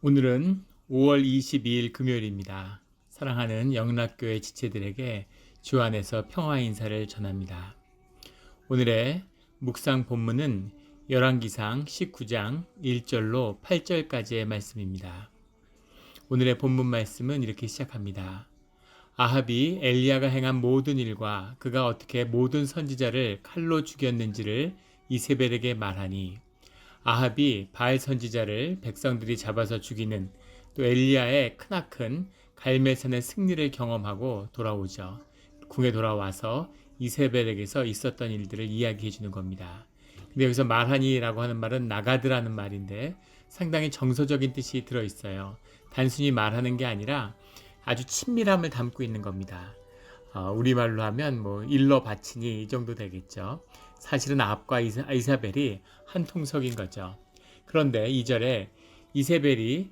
오늘은 5월 22일 금요일입니다. 사랑하는 영락교회 지체들에게 주 안에서 평화 인사를 전합니다. 오늘의 묵상 본문은 열왕기상 19장 1절로 8절까지의 말씀입니다. 오늘의 본문 말씀은 이렇게 시작합니다. 아합이 엘리야가 행한 모든 일과 그가 어떻게 모든 선지자를 칼로 죽였는지를 이세벨에게 말하니 아합이 바알 선지자를 백성들이 잡아서 죽이는 또 엘리야의 크나큰 갈멜산의 승리를 경험하고 돌아오죠. 궁에 돌아와서 이세벨에게서 있었던 일들을 이야기해 주는 겁니다. 근데 여기서 말하니라고 하는 말은 나가드라는 말인데 상당히 정서적인 뜻이 들어있어요. 단순히 말하는 게 아니라 아주 친밀함을 담고 있는 겁니다. 우리말로 하면 일러 바치니 이 정도 되겠죠. 사실은 아합과 이사벨이 한 통속인 거죠. 그런데 2절에 이세벨이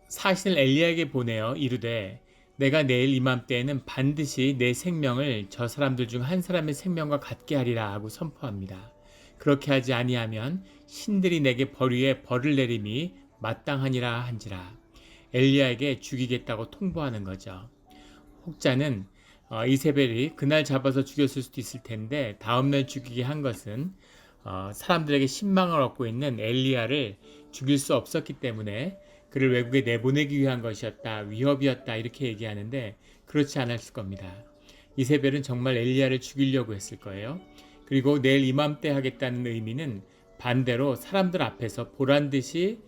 사신을 엘리야에게 보내어 이르되 내가 내일 이맘때에는 반드시 내 생명을 저 사람들 중 한 사람의 생명과 같게 하리라 하고 선포합니다. 그렇게 하지 아니하면 신들이 내게 벌위에 벌을 내림이 마땅하니라 한지라. 엘리야에게 죽이겠다고 통보하는 거죠. 혹자는 이세벨이 그날 잡아서 죽였을 수도 있을 텐데 다음날 죽이게 한 것은 사람들에게 신망을 얻고 있는 엘리야를 죽일 수 없었기 때문에 그를 외국에 내보내기 위한 것이었다, 위협이었다 이렇게 얘기하는데 그렇지 않았을 겁니다. 이세벨은 정말 엘리야를 죽이려고 했을 거예요. 그리고 내일 이맘때 하겠다는 의미는 반대로 사람들 앞에서 보란듯이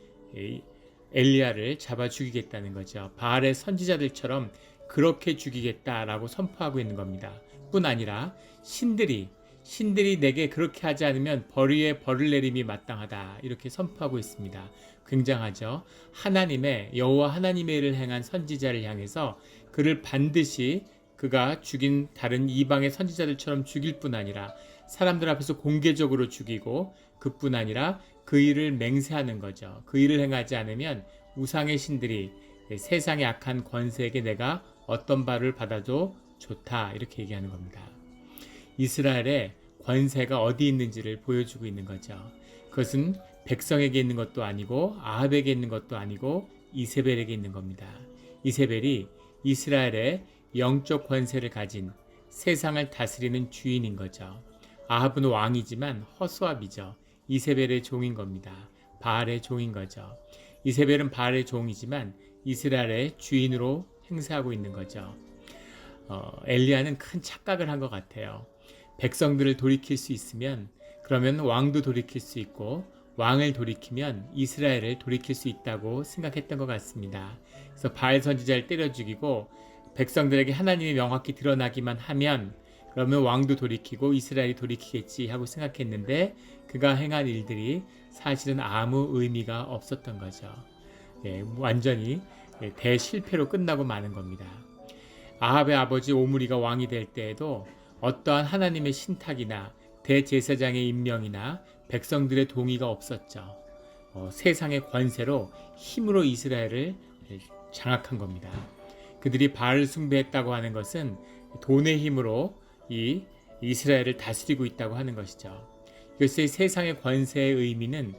엘리야를 잡아 죽이겠다는 거죠. 바알의 선지자들처럼 그렇게 죽이겠다라고 선포하고 있는 겁니다. 뿐 아니라 신들이 내게 그렇게 하지 않으면 벌 위에 벌을 내림이 마땅하다 이렇게 선포하고 있습니다. 굉장하죠. 여호와 하나님의 일을 행한 선지자를 향해서 그를 반드시 그가 죽인 다른 이방의 선지자들처럼 죽일 뿐 아니라 사람들 앞에서 공개적으로 죽이고 그뿐 아니라 그 일을 맹세하는 거죠. 그 일을 행하지 않으면 우상의 신들이 세상의 악한 권세에게 내가 어떤 바를 받아도 좋다 이렇게 얘기하는 겁니다. 이스라엘의 권세가 어디 있는지를 보여주고 있는 거죠. 그것은 백성에게 있는 것도 아니고 아합에게 있는 것도 아니고 이세벨에게 있는 겁니다. 이세벨이 이스라엘의 영적 권세를 가진 세상을 다스리는 주인인 거죠. 아합은 왕이지만 허수아비죠. 이세벨의 종인 겁니다. 바알의 종인 거죠. 이세벨은 바알의 종이지만 이스라엘의 주인으로 행세하고 있는 거죠. 엘리야는 큰 착각을 한 것 같아요. 백성들을 돌이킬 수 있으면 그러면 왕도 돌이킬 수 있고 왕을 돌이키면 이스라엘을 돌이킬 수 있다고 생각했던 것 같습니다. 그래서 바알 선지자를 때려 죽이고 백성들에게 하나님이 명확히 드러나기만 하면 그러면 왕도 돌이키고 이스라엘이 돌이키겠지 하고 생각했는데 그가 행한 일들이 사실은 아무 의미가 없었던 거죠. 완전히 대실패로 끝나고 마는 겁니다. 아합의 아버지 오므리가 왕이 될 때에도 어떠한 하나님의 신탁이나 대제사장의 임명이나 백성들의 동의가 없었죠. 세상의 권세로 힘으로 이스라엘을 장악한 겁니다. 그들이 바알을 숭배했다고 하는 것은 돈의 힘으로 이 이스라엘을 다스리고 있다고 하는 것이죠. 이것의 세상의 권세의 의미는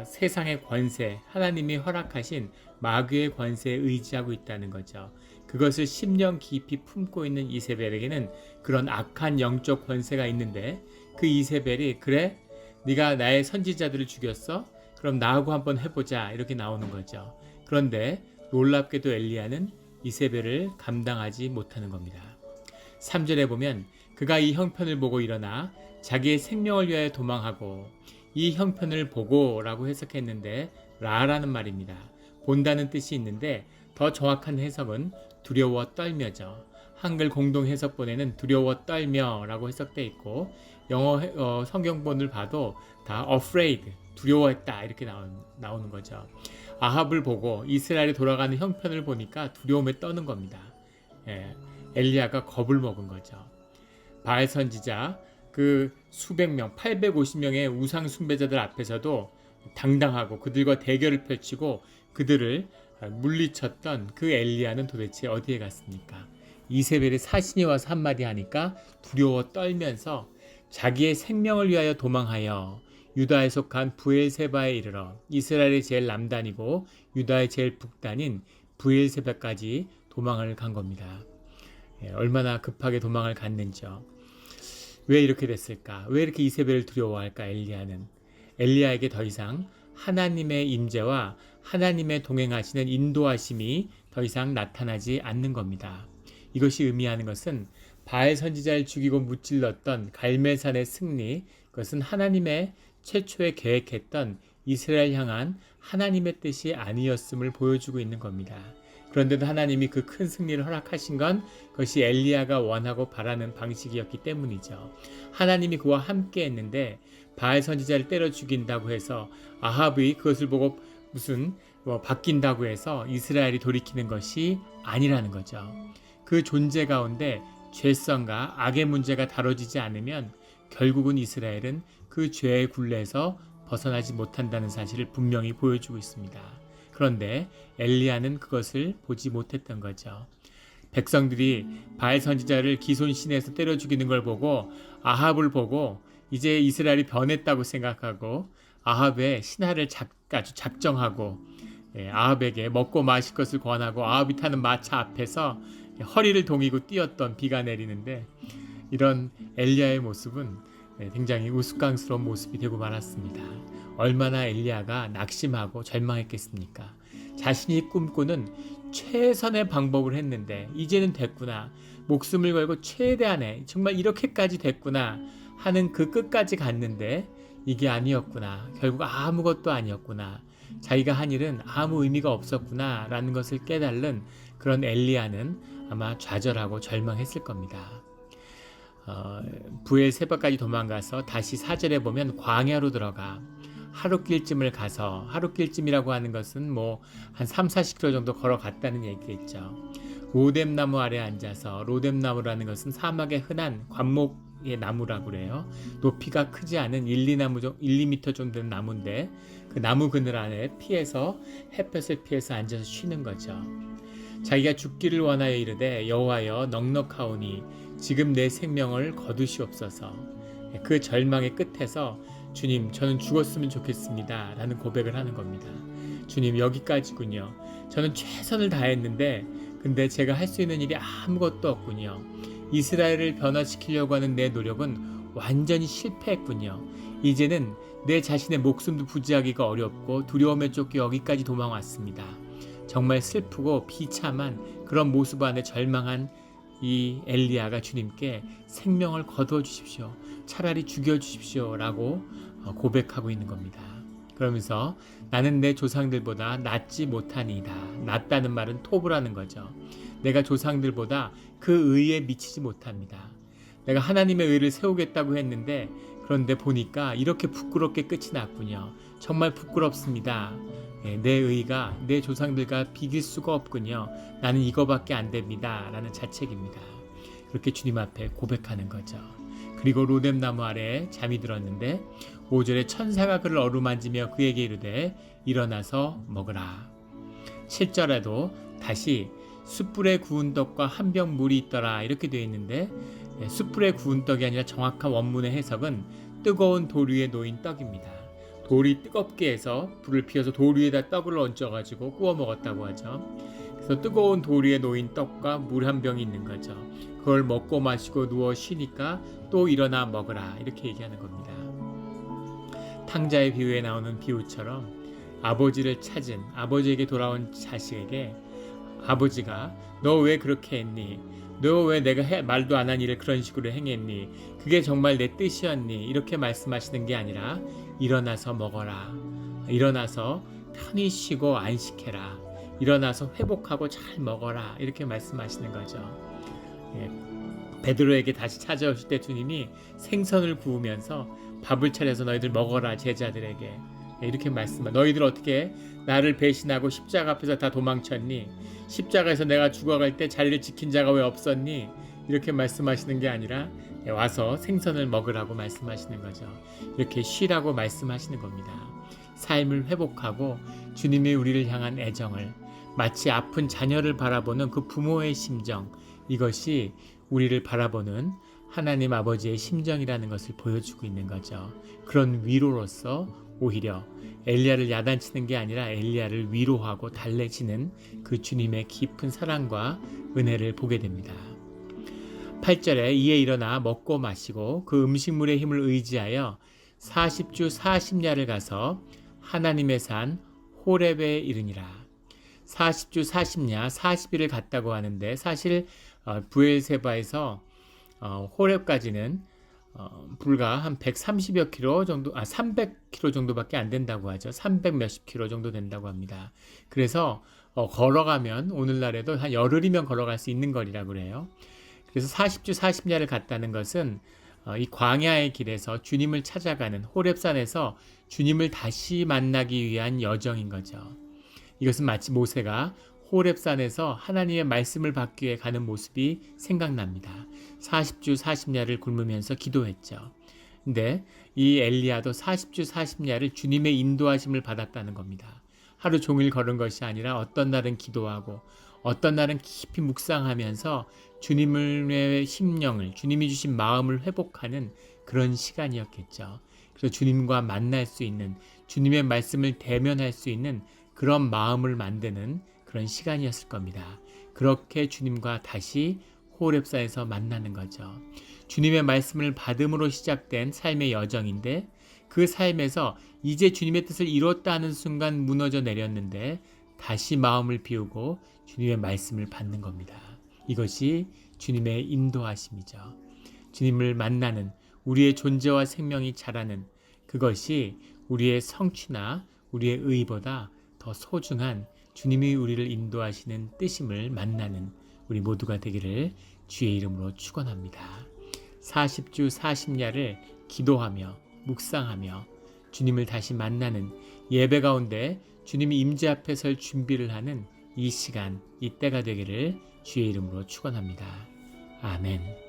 세상의 권세, 하나님이 허락하신 마귀의 권세에 의지하고 있다는 거죠. 그것을 10년 깊이 품고 있는 이세벨에게는 그런 악한 영적 권세가 있는데 그 이세벨이 그래? 네가 나의 선지자들을 죽였어? 그럼 나하고 한번 해보자 이렇게 나오는 거죠. 그런데 놀랍게도 엘리야는 이세벨을 감당하지 못하는 겁니다. 3절에 보면 그가 이 형편을 보고 일어나 자기의 생명을 위하여 도망하고 이 형편을 보고 라고 해석했는데 라라는 말입니다. 본다는 뜻이 있는데 더 정확한 해석은 두려워 떨며죠. 한글 공동 해석본에는 두려워 떨며 라고 해석되어 있고 영어 성경본을 봐도 다 afraid, 두려워했다 이렇게 나오는 거죠. 아합을 보고 이스라엘이 돌아가는 형편을 보니까 두려움에 떠는 겁니다. 엘리야가 겁을 먹은 거죠. 바알 선지자 그 수백 명, 850명의 우상 숭배자들 앞에서도 당당하고 그들과 대결을 펼치고 그들을 물리쳤던 그 엘리야는 도대체 어디에 갔습니까? 이세벨의 사신이 와서 한마디 하니까 두려워 떨면서 자기의 생명을 위하여 도망하여 유다에 속한 브엘세바에 이르러 이스라엘의 제일 남단이고 유다의 제일 북단인 브엘세바까지 도망을 간 겁니다. 얼마나 급하게 도망을 갔는지요. 왜 이렇게 됐을까? 왜 이렇게 이세벨을 두려워할까? 엘리야에게 더 이상 하나님의 임재와 하나님의 동행하시는 인도하심이 더 이상 나타나지 않는 겁니다. 이것이 의미하는 것은 바알 선지자를 죽이고 무찔렀던 갈멜산의 승리, 그것은 하나님의 최초에 계획했던 이스라엘 향한 하나님의 뜻이 아니었음을 보여주고 있는 겁니다. 그런데도 하나님이 그 큰 승리를 허락하신 건 그것이 엘리야가 원하고 바라는 방식이었기 때문이죠. 하나님이 그와 함께 했는데 바알 선지자를 때려 죽인다고 해서 아합이 그것을 보고 무슨 바뀐다고 해서 이스라엘이 돌이키는 것이 아니라는 거죠. 그 존재 가운데 죄성과 악의 문제가 다뤄지지 않으면 결국은 이스라엘은 그 죄의 굴레에서 벗어나지 못한다는 사실을 분명히 보여주고 있습니다. 그런데 엘리야는 그것을 보지 못했던 거죠. 백성들이 바알 선지자를 기손신에서 때려 죽이는 걸 보고 아합을 보고 이제 이스라엘이 변했다고 생각하고 아합의 신하를 아주 작정하고 아합에게 먹고 마실 것을 권하고 아합이 타는 마차 앞에서 허리를 동이고 뛰었던 비가 내리는데 이런 엘리야의 모습은 굉장히 우스꽝스러운 모습이 되고 말았습니다. 얼마나 엘리야가 낙심하고 절망했겠습니까? 자신이 꿈꾸는 최선의 방법을 했는데 이제는 됐구나. 목숨을 걸고 최대한의 정말 이렇게까지 됐구나 하는 그 끝까지 갔는데 이게 아니었구나. 결국 아무것도 아니었구나. 자기가 한 일은 아무 의미가 없었구나 라는 것을 깨달은 그런 엘리야는 아마 좌절하고 절망했을 겁니다. 브엘세바까지 도망가서 다시 4절에 보면 광야로 들어가 하룻길쯤을 가서, 하룻길쯤이라고 하는 것은 한 3-40km 정도 걸어갔다는 얘기겠죠. 로뎀나무 아래 앉아서, 로뎀나무라는 것은 사막에 흔한 관목의 나무라고 그래요. 높이가 크지 않은 1-2m 정도 되는 나무인데 그 나무 그늘 안에 햇볕을 피해서 앉아서 쉬는 거죠. 자기가 죽기를 원하여 이르되 여호와여 넉넉하오니 지금 내 생명을 거두시옵소서. 그 절망의 끝에서 주님, 저는 죽었으면 좋겠습니다 라는 고백을 하는 겁니다. 주님, 여기까지군요. 저는 최선을 다했는데 근데 제가 할 수 있는 일이 아무것도 없군요. 이스라엘을 변화시키려고 하는 내 노력은 완전히 실패했군요. 이제는 내 자신의 목숨도 부지하기가 어렵고 두려움에 쫓겨 여기까지 도망왔습니다. 정말 슬프고 비참한 그런 모습 안에 절망한 이 엘리야가 주님께 생명을 거두어 주십시오. 차라리 죽여 주십시오 라고 고백하고 있는 겁니다. 그러면서 나는 내 조상들보다 낫지 못하니이다. 낫다는 말은 토브라는 거죠. 내가 조상들보다 그 의에 미치지 못합니다. 내가 하나님의 의를 세우겠다고 했는데 그런데 보니까 이렇게 부끄럽게 끝이 났군요. 정말 부끄럽습니다. 내 의가 내 조상들과 비길 수가 없군요. 나는 이거밖에 안 됩니다 라는 자책입니다. 그렇게 주님 앞에 고백하는 거죠. 그리고 로뎀나무 아래에 잠이 들었는데 5절에 천사가 그를 어루만지며 그에게 이르되 일어나서 먹으라. 7절에도 다시 숯불에 구운 떡과 한 병 물이 있더라 이렇게 되어 있는데 숯불에 구운 떡이 아니라 정확한 원문의 해석은 뜨거운 돌 위에 놓인 떡입니다. 돌이 뜨겁게 해서 불을 피워서 돌 위에다 떡을 얹어가지고 구워 먹었다고 하죠. 그래서 뜨거운 돌 위에 놓인 떡과 물 한 병이 있는 거죠. 그걸 먹고 마시고 누워 쉬니까 또 일어나 먹으라 이렇게 얘기하는 겁니다. 탕자의 비유에 나오는 비유처럼 아버지를 찾은 아버지에게 돌아온 자식에게 아버지가 너 왜 그렇게 했니? 너 왜 내가 말도 안 한 일을 그런 식으로 행했니? 그게 정말 내 뜻이었니? 이렇게 말씀하시는 게 아니라 일어나서 먹어라. 일어나서 편히 쉬고 안식해라. 일어나서 회복하고 잘 먹어라. 이렇게 말씀하시는 거죠. 베드로에게 다시 찾아오실 때 주님이 생선을 구우면서 밥을 차려서 너희들 먹어라 제자들에게 이렇게 말씀하시고 너희들 어떻게 나를 배신하고 십자가 앞에서 다 도망쳤니? 십자가에서 내가 죽어갈 때 자리를 지킨 자가 왜 없었니? 이렇게 말씀하시는 게 아니라 와서 생선을 먹으라고 말씀하시는 거죠. 이렇게 쉬라고 말씀하시는 겁니다. 삶을 회복하고 주님이 우리를 향한 애정을 마치 아픈 자녀를 바라보는 그 부모의 심정 이것이 우리를 바라보는 하나님 아버지의 심정이라는 것을 보여주고 있는 거죠. 그런 위로로서 오히려 엘리야를 야단치는 게 아니라 엘리야를 위로하고 달래시는 그 주님의 깊은 사랑과 은혜를 보게 됩니다. 8절에 이에 일어나 먹고 마시고 그 음식물의 힘을 의지하여 40주 40야를 가서 하나님의 산 호렙에 이르니라. 40주 40야 40일을 갔다고 하는데 사실 부엘세바에서 호렙까지는 불과 한 130여 킬로 정도, 300킬로 정도밖에 안 된다고 하죠. 300 몇십 킬로 정도 된다고 합니다. 그래서 걸어가면 오늘날에도 한 열흘이면 걸어갈 수 있는 거리라고 그래요. 그래서 40주 40야를 갔다는 것은 이 광야의 길에서 주님을 찾아가는 호렙산에서 주님을 다시 만나기 위한 여정인 거죠. 이것은 마치 모세가 호렙산에서 하나님의 말씀을 받기 위해 가는 모습이 생각납니다. 40주 40야를 굶으면서 기도했죠. 근데 이 엘리야도 40주 40야를 주님의 인도하심을 받았다는 겁니다. 하루 종일 걸은 것이 아니라 어떤 날은 기도하고 어떤 날은 깊이 묵상하면서 주님의 심령을, 주님이 주신 마음을 회복하는 그런 시간이었겠죠. 그래서 주님과 만날 수 있는, 주님의 말씀을 대면할 수 있는 그런 마음을 만드는 그런 시간이었을 겁니다. 그렇게 주님과 다시 호렙산에서 만나는 거죠. 주님의 말씀을 받음으로 시작된 삶의 여정인데 그 삶에서 이제 주님의 뜻을 이뤘다 하는 순간 무너져 내렸는데 다시 마음을 비우고 주님의 말씀을 받는 겁니다. 이것이 주님의 인도하심이죠. 주님을 만나는 우리의 존재와 생명이 자라는 그것이 우리의 성취나 우리의 의보다 더 소중한 주님이 우리를 인도하시는 뜻임을 만나는 우리 모두가 되기를 주의 이름으로 축원합니다. 40주 40야를 기도하며 묵상하며 주님을 다시 만나는 예배 가운데 주님이 임재 앞에 설 준비를 하는 이 시간, 이 때가 되기를 주의 이름으로 축원합니다. 아멘.